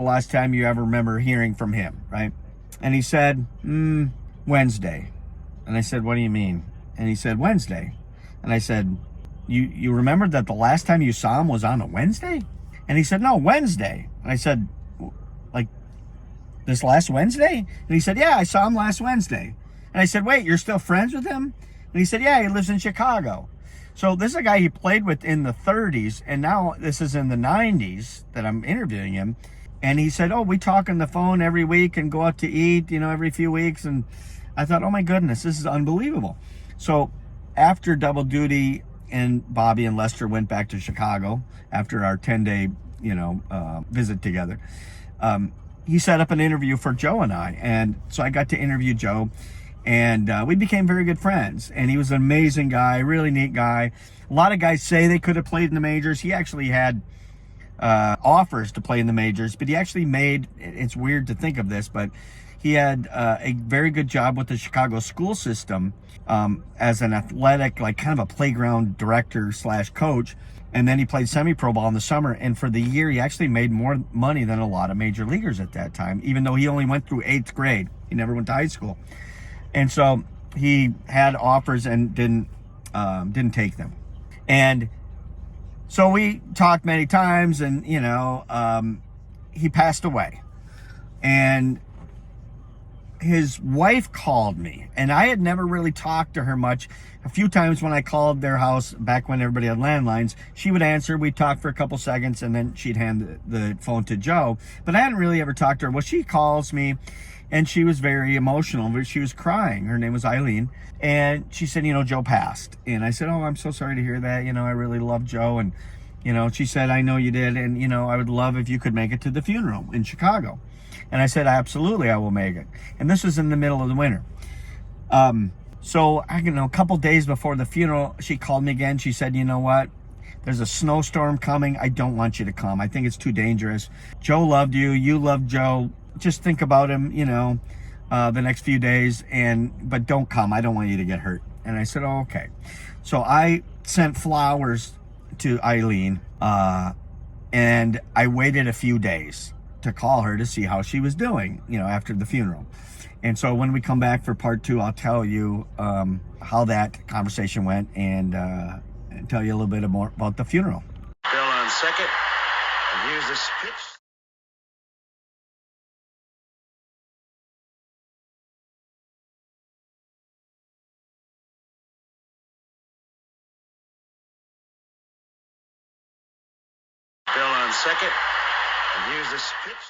the last time you ever remember hearing from him, right? And he said, Wednesday. And I said, what do you mean? And he said, Wednesday. And I said, you remember that the last time you saw him was on a Wednesday? And he said, no, Wednesday. And I said, like, this last Wednesday? And he said, yeah, I saw him last Wednesday. And I said, wait, you're still friends with him? And he said, yeah, he lives in Chicago. So this is a guy he played with in the 30s, and now this is in the 90s that I'm interviewing him. And he said, oh, we talk on the phone every week and go out to eat, every few weeks. And I thought, oh my goodness, this is unbelievable. So after double duty, and Bobby and Lester went back to Chicago after our 10-day, visit together, he set up an interview for Joe and I. And so I got to interview Joe, and we became very good friends. And he was an amazing guy, really neat guy. A lot of guys say they could have played in the majors. He actually had offers to play in the majors, but he actually made, it's weird to think of this, but he had a very good job with the Chicago school system as an athletic, like kind of a playground director / coach. And then he played semi-pro ball in the summer. And for the year, he actually made more money than a lot of major leaguers at that time, even though he only went through 8th grade. He never went to high school. And so he had offers and didn't take them. And so we talked many times, and, he passed away. And his wife called me, and I had never really talked to her much. A few times when I called their house back when everybody had landlines, she would answer. We'd talk for a couple seconds, and then she'd hand the phone to Joe. But I hadn't really ever talked to her. Well, she calls me, and she was very emotional. She was crying. Her name was Eileen. And she said, Joe passed. And I said, oh, I'm so sorry to hear that. I really love Joe. And, she said, I know you did. And, I would love if you could make it to the funeral in Chicago. And I said, absolutely, I will make it. And this was in the middle of the winter. So, a couple days before the funeral, she called me again. She said, you know what? There's a snowstorm coming. I don't want you to come. I think it's too dangerous. Joe loved you. You loved Joe. Just think about him, the next few days. But don't come. I don't want you to get hurt. And I said, oh, okay. So I sent flowers to Eileen. And I waited a few days to call her to see how she was doing, after the funeral. And so when we come back for part 2, I'll tell you how that conversation went and tell you a little bit more about the funeral. Bill on second, and here's the pitch. Bill on second, and here's the pitch.